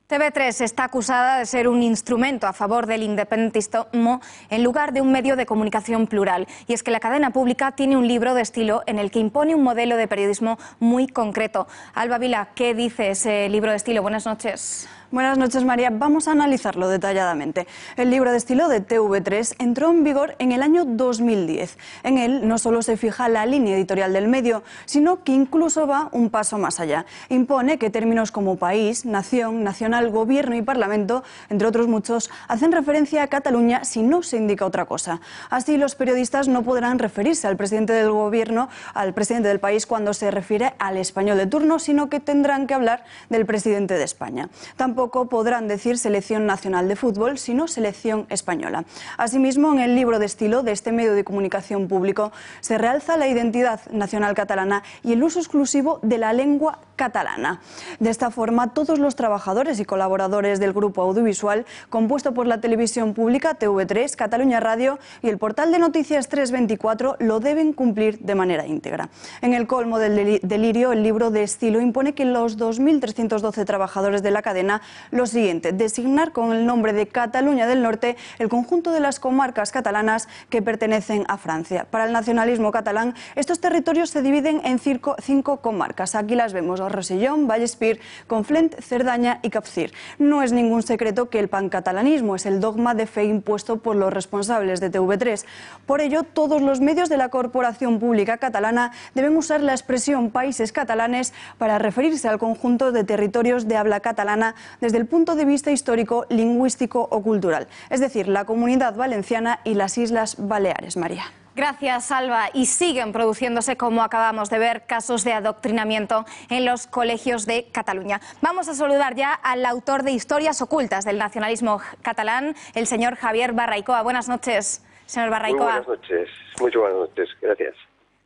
TV3 está acusada de ser un instrumento a favor del independentismo en lugar de un medio de comunicación plural. Y es que la cadena pública tiene un libro de estilo en el que impone un modelo de periodismo muy concreto. Alba Vila, ¿qué dice ese libro de estilo? Buenas noches. Buenas noches, María. Vamos a analizarlo detalladamente. El libro de estilo de TV3 entró en vigor en el año 2010. En él no solo se fija la línea editorial del medio, sino que incluso va un paso más allá. Impone que términos como país, nación, nacional, gobierno y parlamento, entre otros muchos, hacen referencia a Cataluña si no se indica otra cosa. Así, los periodistas no podrán referirse al presidente del gobierno, al presidente del país, cuando se refiere al español de turno, sino que tendrán que hablar del presidente de España. Tampoco podrán decir selección nacional de fútbol, sino selección española. Asimismo, en el libro de estilo de este medio de comunicación público se realza la identidad nacional catalana y el uso exclusivo de la lengua catalana. De esta forma, todos los trabajadores y colaboradores del grupo audiovisual, compuesto por la televisión pública, TV3, Cataluña Radio y el portal de noticias 324, lo deben cumplir de manera íntegra. En el colmo del delirio, el libro de estilo impone que los 2.312 trabajadores de la cadena lo siguiente: designar con el nombre de Cataluña del Norte el conjunto de las comarcas catalanas que pertenecen a Francia. Para el nacionalismo catalán, estos territorios se dividen en 5 comarcas. Aquí las vemos: a Rosellón, Vallespir, Conflent, Cerdaña y Capcir. No es ningún secreto que el pancatalanismo es el dogma de fe impuesto por los responsables de TV3. Por ello, todos los medios de la Corporación Pública Catalana deben usar la expresión países catalanes para referirse al conjunto de territorios de habla catalana desde el punto de vista histórico, lingüístico o cultural, es decir, la Comunidad Valenciana y las Islas Baleares. María. Gracias, Alba. Y siguen produciéndose, como acabamos de ver, casos de adoctrinamiento en los colegios de Cataluña. Vamos a saludar ya al autor de Historias ocultas del nacionalismo catalán, el señor Javier Barraicoa. Buenas noches, señor Barraicoa. Muy buenas noches, muchas buenas noches, gracias.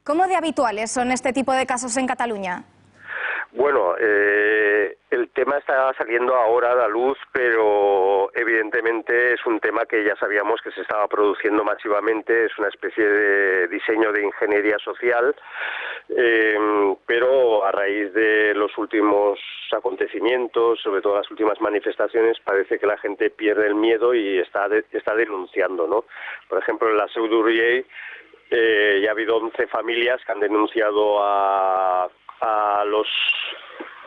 ¿Cómo de habituales son este tipo de casos en Cataluña? Bueno, el tema está saliendo ahora a la luz, pero evidentemente es un tema que ya sabíamos que se estaba produciendo masivamente, es una especie de diseño de ingeniería social, pero a raíz de los últimos acontecimientos, sobre todo las últimas manifestaciones, parece que la gente pierde el miedo y está denunciando, ¿no? Por ejemplo, en la Seu d'Urgell ya ha habido 11 familias que han denunciado a los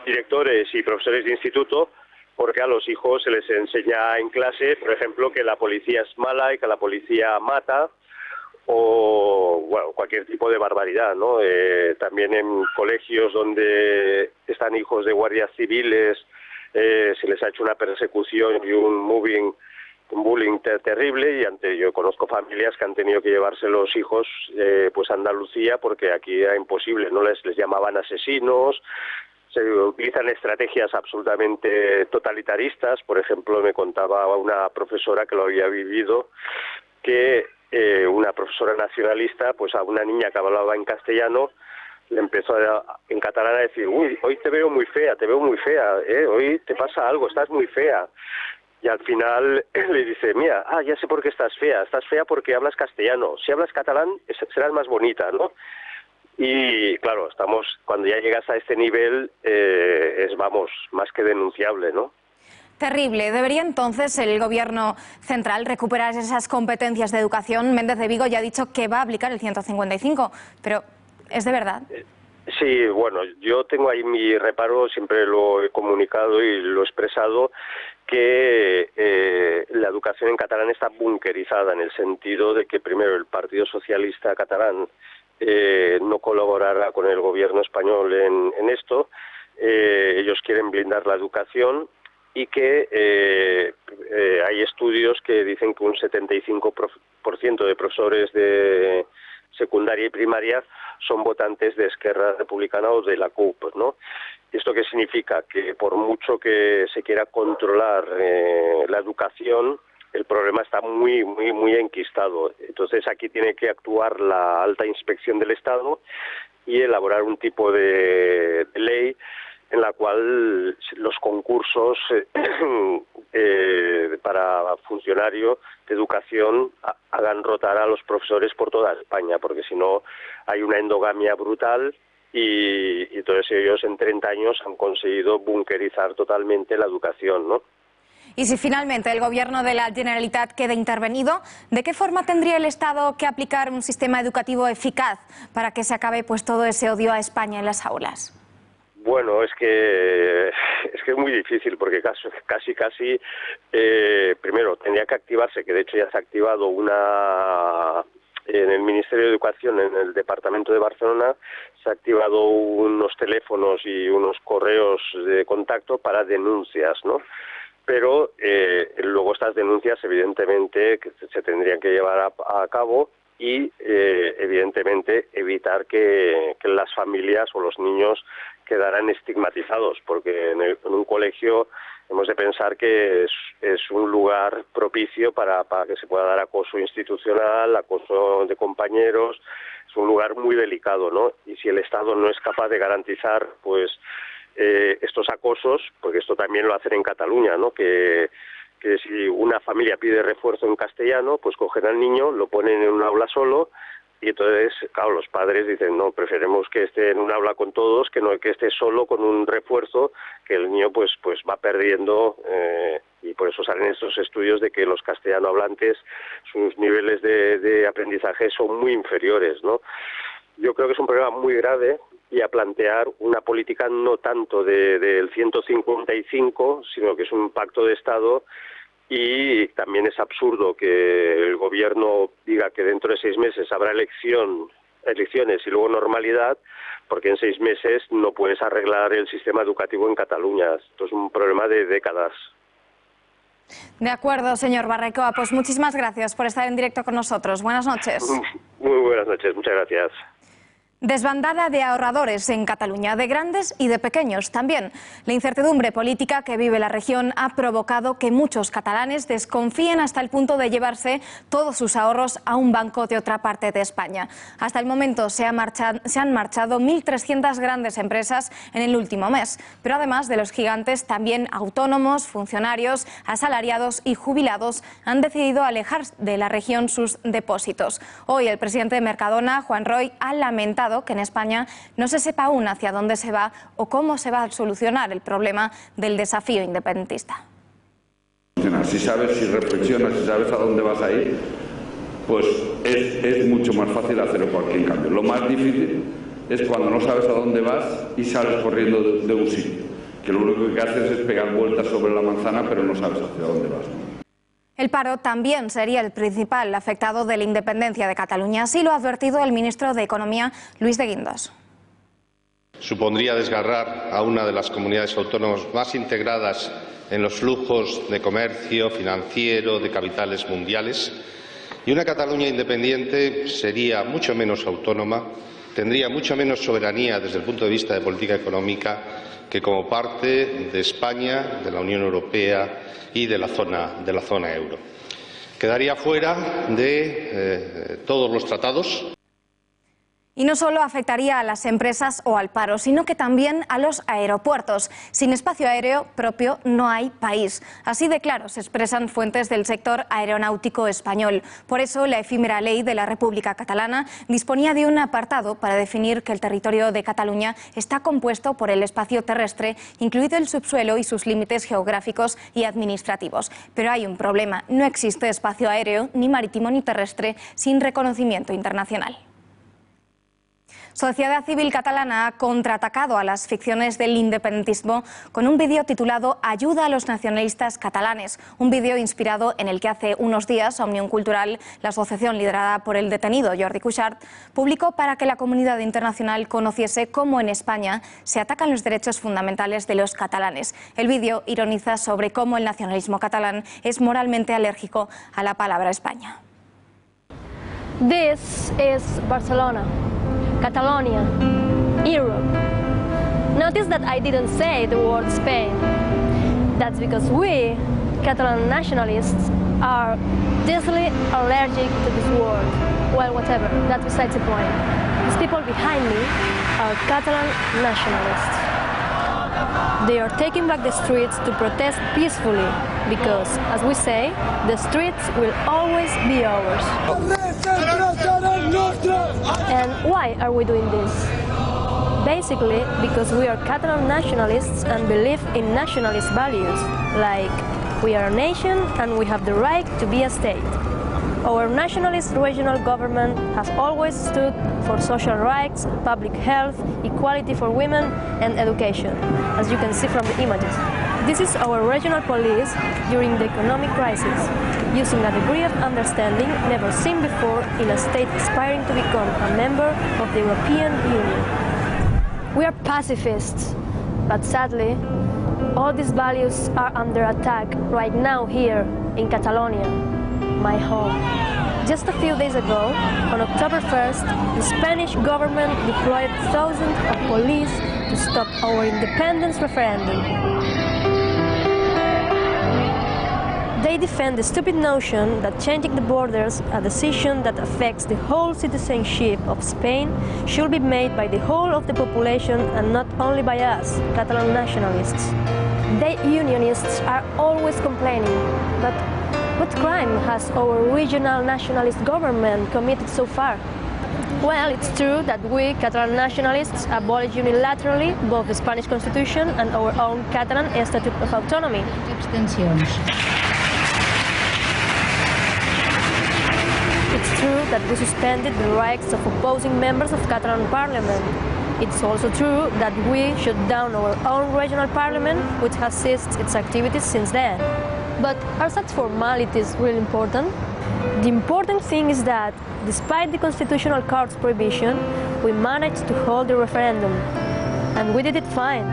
directores y profesores de instituto porque a los hijos se les enseña en clase, por ejemplo, que la policía es mala y que la policía mata o bueno, cualquier tipo de barbaridad, ¿no? También en colegios donde están hijos de guardias civiles se les ha hecho una persecución y un bullying terrible y yo conozco familias que han tenido que llevarse los hijos pues a Andalucía porque aquí era imposible, no les llamaban asesinos, se utilizan estrategias absolutamente totalitaristas. Por ejemplo, me contaba una profesora que lo había vivido, que una profesora nacionalista, pues a una niña que hablaba en castellano, le empezó en catalán a decir: uy, hoy te veo muy fea, hoy te pasa algo, estás muy fea. Y al final le dice: mira, ya sé por qué estás fea porque hablas castellano, si hablas catalán serás más bonita, ¿no? Y claro, cuando ya llegas a este nivel vamos, más que denunciable, ¿no? Terrible. ¿Debería entonces el Gobierno central recuperar esas competencias de educación? Méndez de Vigo ya ha dicho que va a aplicar el 155, pero ¿es de verdad? Sí, bueno, yo tengo ahí mi reparo, siempre lo he comunicado y lo he expresado, que la educación en catalán está bunkerizada en el sentido de que primero el Partido Socialista catalán no colaborará con el gobierno español en esto, ellos quieren blindar la educación y que hay estudios que dicen que un 75% de profesores de secundaria y primaria son votantes de Esquerra Republicana o de la CUP, ¿no? ¿Esto qué significa? Que por mucho que se quiera controlar la educación, el problema está muy enquistado. Entonces aquí tiene que actuar la alta inspección del Estado y elaborar un tipo de ley en la cual los concursos para funcionario de educación hagan rotar a los profesores por toda España, porque si no hay una endogamia brutal y entonces ellos en 30 años han conseguido bunkerizar totalmente la educación, ¿no? Y si finalmente el Gobierno de la Generalitat queda intervenido, ¿de qué forma tendría el Estado que aplicar un sistema educativo eficaz para que se acabe pues todo ese odio a España en las aulas? Bueno, es que es muy difícil porque casi primero tendría que activarse, que de hecho ya se ha activado en el Ministerio de Educación, en el Departamento de Barcelona, se ha activado unos teléfonos y unos correos de contacto para denuncias, ¿no? Pero luego estas denuncias evidentemente que se tendrían que llevar a cabo y evidentemente evitar que las familias o los niños quedaran estigmatizados, porque en un colegio hemos de pensar que es un lugar propicio para que se pueda dar acoso institucional, acoso de compañeros, es un lugar muy delicado, ¿no? Y si el Estado no es capaz de garantizar pues estos acosos, porque esto también lo hacen en Cataluña, ¿no? Que si una familia pide refuerzo en castellano, pues cogen al niño, lo ponen en un aula solo y entonces, claro, los padres dicen, no, preferimos que esté en un aula con todos que no que esté solo con un refuerzo, que el niño pues va perdiendo y por eso salen estos estudios de que los castellano hablantes, sus niveles de aprendizaje son muy inferiores, ¿no? Yo creo que es un problema muy grave y a plantear una política no tanto del 155, sino que es un pacto de Estado. Y también es absurdo que el gobierno diga que dentro de 6 meses habrá elecciones y luego normalidad, porque en 6 meses no puedes arreglar el sistema educativo en Cataluña. Esto es un problema de décadas. De acuerdo, señor Barrecoa. Pues muchísimas gracias por estar en directo con nosotros. Buenas noches. Muy buenas noches, muchas gracias. Desbandada de ahorradores en Cataluña, de grandes y de pequeños también. La incertidumbre política que vive la región ha provocado que muchos catalanes desconfíen hasta el punto de llevarse todos sus ahorros a un banco de otra parte de España. Hasta el momento se han marchado 1.300 grandes empresas en el último mes. Pero además de los gigantes, también autónomos, funcionarios, asalariados y jubilados han decidido alejar de la región sus depósitos. Hoy el presidente de Mercadona, Juan Roy, ha lamentado que en España no se sepa aún hacia dónde se va o cómo se va a solucionar el problema del desafío independentista. Si sabes, si reflexionas, si sabes a dónde vas a ir, pues es mucho más fácil hacer cualquier cambio. Lo más difícil es cuando no sabes a dónde vas y sales corriendo de un sitio, que lo único que haces es pegar vueltas sobre la manzana, pero no sabes hacia dónde vas. El paro también sería el principal afectado de la independencia de Cataluña, así lo ha advertido el ministro de Economía, Luis de Guindos. Supondría desgarrar a una de las comunidades autónomas más integradas en los flujos de comercio, financiero, de capitales mundiales, y una Cataluña independiente sería mucho menos autónoma, tendría mucho menos soberanía desde el punto de vista de política económica que como parte de España, de la Unión Europea y de la zona euro. Quedaría fuera de todos los tratados. Y no solo afectaría a las empresas o al paro, sino que también a los aeropuertos. Sin espacio aéreo propio no hay país. Así de claro se expresan fuentes del sector aeronáutico español. Por eso la efímera ley de la República Catalana disponía de un apartado para definir que el territorio de Cataluña está compuesto por el espacio terrestre, incluido el subsuelo y sus límites geográficos y administrativos. Pero hay un problema: no existe espacio aéreo, ni marítimo ni terrestre, sin reconocimiento internacional. Sociedad Civil Catalana ha contraatacado a las ficciones del independentismo con un vídeo titulado Ayuda a los nacionalistas catalanes, un vídeo inspirado en el que hace unos días Òmnium Cultural, la asociación liderada por el detenido Jordi Cuixart, publicó para que la comunidad internacional conociese cómo en España se atacan los derechos fundamentales de los catalanes. El vídeo ironiza sobre cómo el nacionalismo catalán es moralmente alérgico a la palabra España. This is Barcelona. Catalonia, Europe. Notice that I didn't say the word Spain. That's because we, Catalan nationalists, are deathly allergic to this word. Well, whatever, that's besides the point. These people behind me are Catalan nationalists. They are taking back the streets to protest peacefully because, as we say, the streets will always be ours. And why are we doing this? Basically, because we are Catalan nationalists and believe in nationalist values, like we are a nation and we have the right to be a state. Our nationalist regional government has always stood for social rights, public health, equality for women and education, as you can see from the images. This is our regional police during the economic crisis, using a degree of understanding never seen before in a state aspiring to become a member of the European Union. We are pacifists, but sadly, all these values are under attack right now here in Catalonia, my home. Just a few days ago, on October 1st, the Spanish government deployed thousands of police to stop our independence referendum. They defend the stupid notion that changing the borders, a decision that affects the whole citizenship of Spain, should be made by the whole of the population and not only by us, Catalan nationalists. They unionists are always complaining, but what crime has our regional nationalist government committed so far? Well, it's true that we, Catalan nationalists, abolished unilaterally both the Spanish Constitution and our own Catalan Statute of Autonomy. Abstencions. It's true that we suspended the rights of opposing members of Catalan Parliament. It's also true that we shut down our own regional parliament, which has ceased its activities since then. But are such formalities really important? The important thing is that, despite the Constitutional Court's prohibition, we managed to hold the referendum, and we did it fine.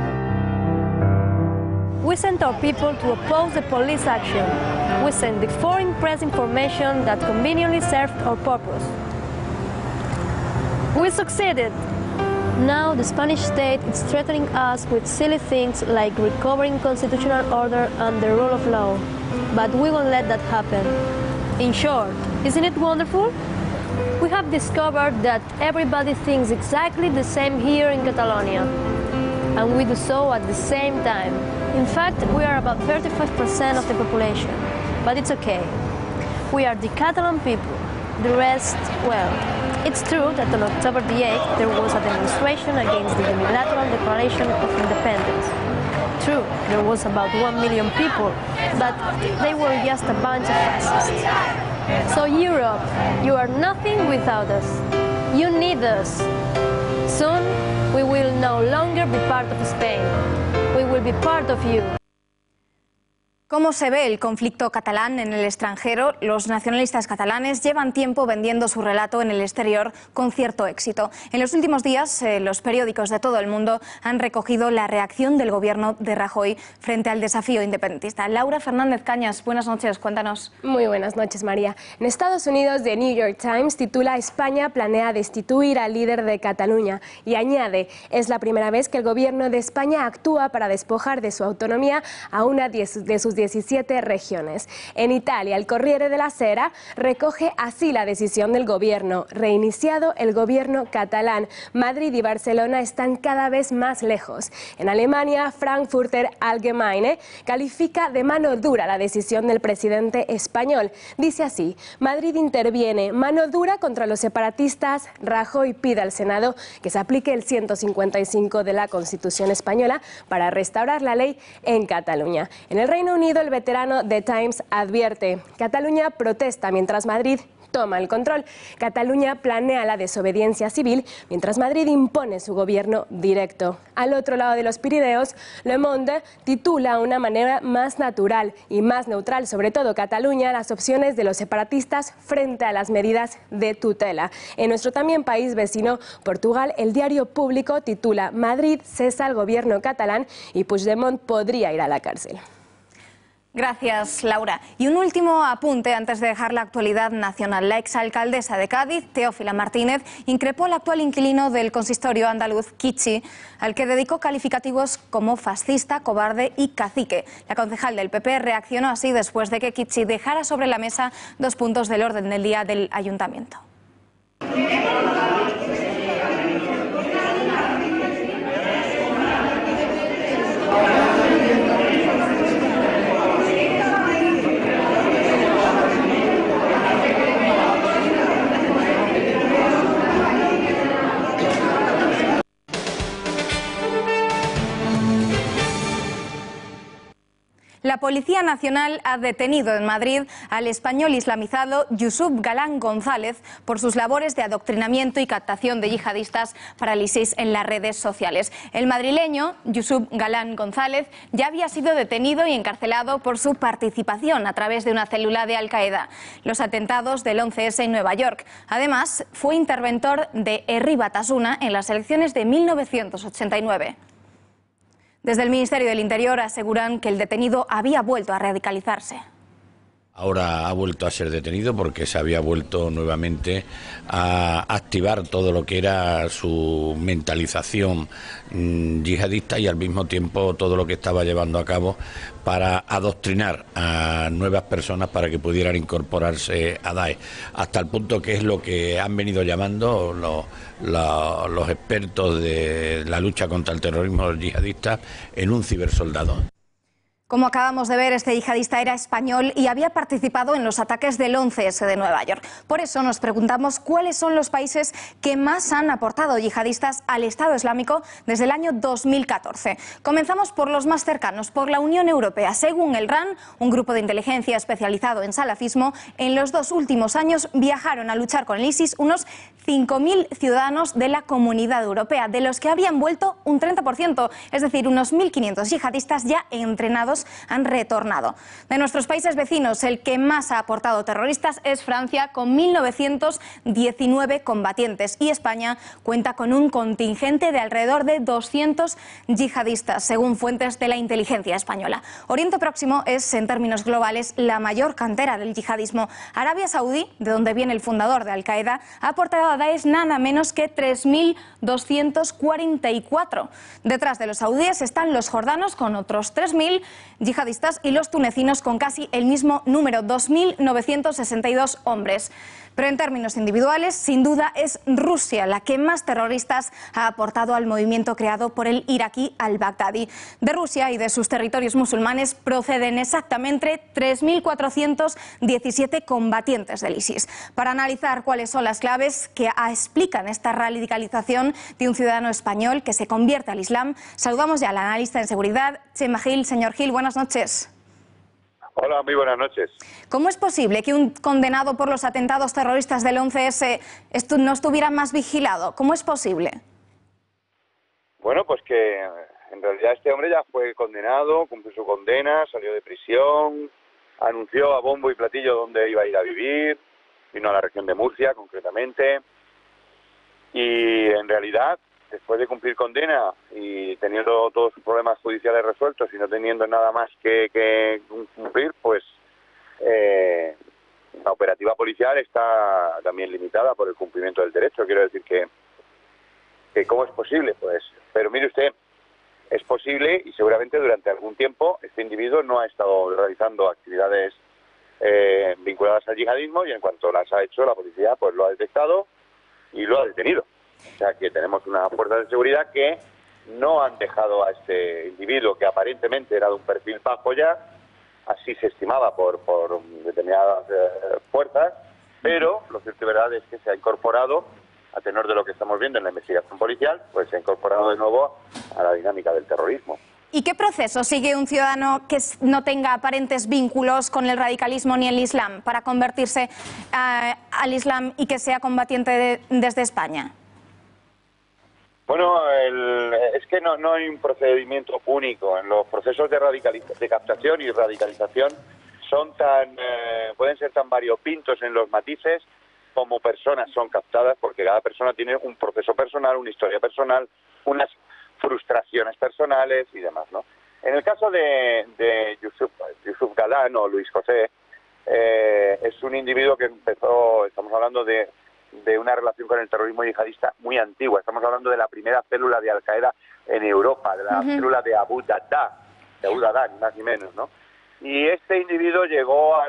We sent our people to oppose the police action. We sent the foreign press information that conveniently served our purpose. We succeeded. Now the Spanish state is threatening us with silly things like recovering constitutional order and the rule of law. But we won't let that happen. In short, isn't it wonderful? We have discovered that everybody thinks exactly the same here in Catalonia. And we do so at the same time. In fact, we are about 35% of the population. But it's okay. We are the Catalan people. The rest, well, it's true that on October the 8th there was a demonstration against the unilateral declaration of independence. True, there was about 1 million people, but they were just a bunch of fascists. So Europe, you are nothing without us. You need us. Soon, we will no longer be part of Spain. We will be part of you. ¿Cómo se ve el conflicto catalán en el extranjero? Los nacionalistas catalanes llevan tiempo vendiendo su relato en el exterior con cierto éxito. En los últimos días, los periódicos de todo el mundo han recogido la reacción del gobierno de Rajoy frente al desafío independentista. Laura Fernández Cañas, buenas noches, cuéntanos. Muy buenas noches, María. En Estados Unidos, The New York Times titula "España planea destituir al líder de Cataluña" y añade: "Es la primera vez que el gobierno de España actúa para despojar de su autonomía a una de sus 17 regiones. En Italia, el Corriere della Sera recoge así la decisión del gobierno. Reiniciado el gobierno catalán, Madrid y Barcelona están cada vez más lejos. En Alemania, Frankfurter Allgemeine califica de mano dura la decisión del presidente español. Dice así: Madrid interviene, mano dura contra los separatistas. Rajoy pide al Senado que se aplique el 155 de la Constitución española para restaurar la ley en Cataluña. En el Reino Unido, el veterano The Times advierte: Cataluña protesta mientras Madrid toma el control. Cataluña planea la desobediencia civil mientras Madrid impone su gobierno directo. Al otro lado de los Pirineos, Le Monde titula una manera más natural y más neutral, sobre todo Cataluña, las opciones de los separatistas frente a las medidas de tutela. En nuestro también país vecino, Portugal, el diario Público titula: Madrid cesa al gobierno catalán y Puigdemont podría ir a la cárcel. Gracias, Laura. Y un último apunte antes de dejar la actualidad nacional. La exalcaldesa de Cádiz, Teófila Martínez, increpó al actual inquilino del consistorio andaluz, Kichi, al que dedicó calificativos como fascista, cobarde y cacique. La concejal del PP reaccionó así después de que Kichi dejara sobre la mesa 2 puntos del orden del día del ayuntamiento. La Policía Nacional ha detenido en Madrid al español islamizado Yusuf Galán González por sus labores de adoctrinamiento y captación de yihadistas para el ISIS en las redes sociales. El madrileño Yusuf Galán González ya había sido detenido y encarcelado por su participación a través de una célula de Al-Qaeda, los atentados del 11S en Nueva York. Además, fue interventor de Herri Batasuna en las elecciones de 1989. Desde el Ministerio del Interior aseguran que el detenido había vuelto a radicalizarse. Ahora ha vuelto a ser detenido porque se había vuelto nuevamente a activar todo lo que era su mentalización yihadista y al mismo tiempo todo lo que estaba llevando a cabo para adoctrinar a nuevas personas para que pudieran incorporarse a Daesh, hasta el punto que es lo que han venido llamando los expertos de la lucha contra el terrorismo yihadista en un cibersoldado. Como acabamos de ver, este yihadista era español y había participado en los ataques del 11S de Nueva York. Por eso nos preguntamos cuáles son los países que más han aportado yihadistas al Estado Islámico desde el año 2014. Comenzamos por los más cercanos, por la Unión Europea. Según el RAN, un grupo de inteligencia especializado en salafismo, en los 2 últimos años viajaron a luchar con el ISIS unos 5.000 ciudadanos de la Comunidad Europea, de los que habrían vuelto un 30%, es decir, unos 1.500 yihadistas ya entrenados han retornado. De nuestros países vecinos, el que más ha aportado terroristas es Francia, con 1.919 combatientes, y España cuenta con un contingente de alrededor de 200 yihadistas, según fuentes de la inteligencia española. Oriente Próximo es, en términos globales, la mayor cantera del yihadismo. Arabia Saudí, de donde viene el fundador de Al-Qaeda, ha aportado a Daesh nada menos que 3.244. Detrás de los saudíes están los jordanos con otros 3.000 yihadistas y los tunecinos con casi el mismo número, 2.962 hombres. Pero en términos individuales, sin duda, es Rusia la que más terroristas ha aportado al movimiento creado por el iraquí al-Baghdadi. De Rusia y de sus territorios musulmanes proceden exactamente 3.417 combatientes del ISIS. Para analizar cuáles son las claves que explican esta radicalización de un ciudadano español que se convierte al Islam, saludamos ya al analista en seguridad, Chema Gil. Señor Gil, buenas noches. Hola, muy buenas noches. ¿Cómo es posible que un condenado por los atentados terroristas del 11S no estuviera más vigilado? ¿Cómo es posible? Bueno, pues que en realidad este hombre ya fue condenado, cumplió su condena, salió de prisión, anunció a bombo y platillo dónde iba a ir a vivir, vino a la región de Murcia concretamente, y en realidad, después de cumplir condena y teniendo todos sus problemas judiciales resueltos y no teniendo nada más que cumplir, pues la operativa policial está también limitada por el cumplimiento del derecho. Quiero decir que ¿cómo es posible? Pues, pero mire usted, es posible, y seguramente durante algún tiempo este individuo no ha estado realizando actividades vinculadas al yihadismo, y en cuanto las ha hecho, la policía pues lo ha detectado y lo ha detenido. O sea que tenemos unas fuerzas de seguridad que no han dejado a este individuo, que aparentemente era de un perfil bajo ya, así se estimaba por determinadas fuerzas, pero lo cierto y verdad es que se ha incorporado, a tenor de lo que estamos viendo en la investigación policial, pues se ha incorporado de nuevo a la dinámica del terrorismo. ¿Y qué proceso sigue un ciudadano que no tenga aparentes vínculos con el radicalismo ni el Islam para convertirse al Islam y que sea combatiente desde España? Bueno, es que no hay un procedimiento único. En los procesos de captación y radicalización pueden ser tan variopintos en los matices como personas son captadas, porque cada persona tiene un proceso personal, una historia personal, unas frustraciones personales y demás, ¿no? En el caso de Yusuf Galán o Luis José, es un individuo que empezó, estamos hablando de una relación con el terrorismo yihadista muy antigua. Estamos hablando de la primera célula de Al-Qaeda en Europa, de la célula de Abu Dada, ni más ni menos, ¿no? Y este individuo llegó a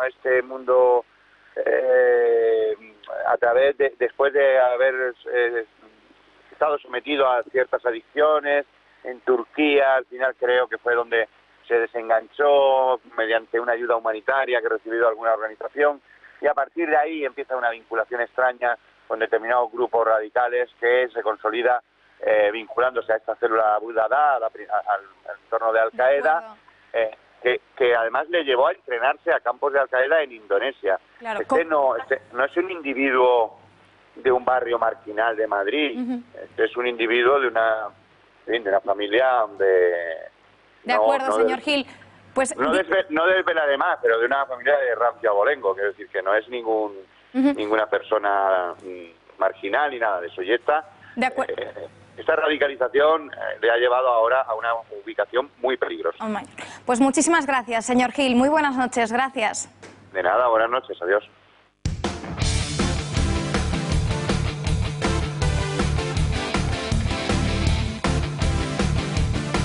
este mundo a través después de haber estado sometido a ciertas adicciones en Turquía. Al final creo que fue donde se desenganchó mediante una ayuda humanitaria que recibió de alguna organización, y a partir de ahí empieza una vinculación extraña con determinados grupos radicales que se consolida vinculándose a esta célula Abu Dada, al entorno de Al-Qaeda, que además le llevó a entrenarse a campos de Al-Qaeda en Indonesia. Claro, no es un individuo de un barrio marginal de Madrid, este es un individuo de una familia De acuerdo, señor Gil. Pues no desvelaré más, pero de una familia de rancio abolengo, quiero decir que no es ninguna persona marginal ni nada de eso. Y esta radicalización le ha llevado ahora a una ubicación muy peligrosa. Pues muchísimas gracias, señor Gil. Muy buenas noches, gracias. De nada, buenas noches, adiós.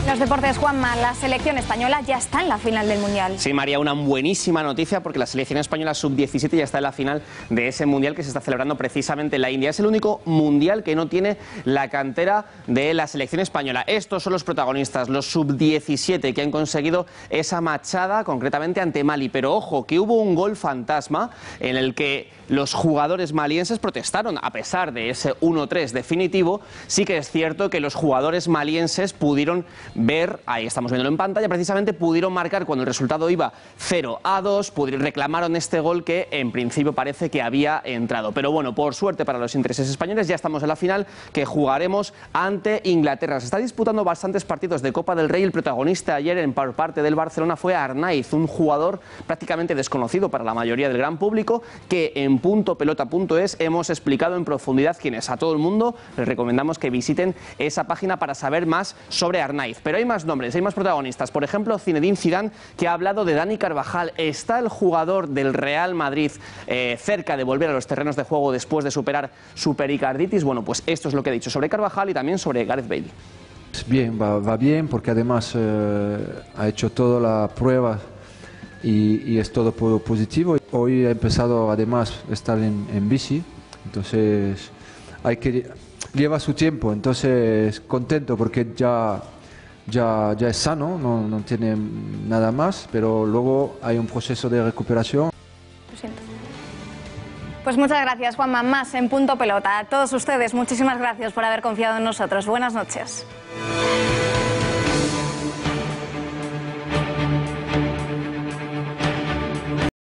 Los deportes, Juanma, la selección española ya está en la final del Mundial. Sí, María, una buenísima noticia porque la selección española sub-17 ya está en la final de ese Mundial que se está celebrando precisamente en la India. Es el único Mundial que no tiene la cantera de la selección española. Estos son los protagonistas, los sub-17 que han conseguido esa machada concretamente ante Mali. Pero ojo, que hubo un gol fantasma en el que los jugadores malienses protestaron. A pesar de ese 1-3 definitivo, sí que es cierto que los jugadores malienses pudieron ver, ahí estamos viéndolo en pantalla, precisamente pudieron marcar cuando el resultado iba 0-2, reclamaron este gol que en principio parece que había entrado. Pero bueno, por suerte para los intereses españoles ya estamos en la final que jugaremos ante Inglaterra. Se está disputando bastantes partidos de Copa del Rey. El protagonista ayer por parte del Barcelona fue Arnaiz, un jugador prácticamente desconocido para la mayoría del gran público que en puntopelota.es hemos explicado en profundidad quién es. A todo el mundo les recomendamos que visiten esa página para saber más sobre Arnaiz. Pero hay más nombres, hay más protagonistas. Por ejemplo, Zinedine Zidane, que ha hablado de Dani Carvajal. ¿Está el jugador del Real Madrid cerca de volver a los terrenos de juego después de superar su pericarditis? Bueno, pues esto es lo que ha dicho sobre Carvajal y también sobre Gareth Bale. Bien, va bien porque además ha hecho toda la prueba y es todo positivo. Hoy ha empezado además a estar en bici, entonces lleva su tiempo, entonces contento porque ya es sano, no tiene nada más, pero luego hay un proceso de recuperación. Lo siento. Pues muchas gracias, Juanma. Más en Punto Pelota. A todos ustedes, muchísimas gracias por haber confiado en nosotros. Buenas noches.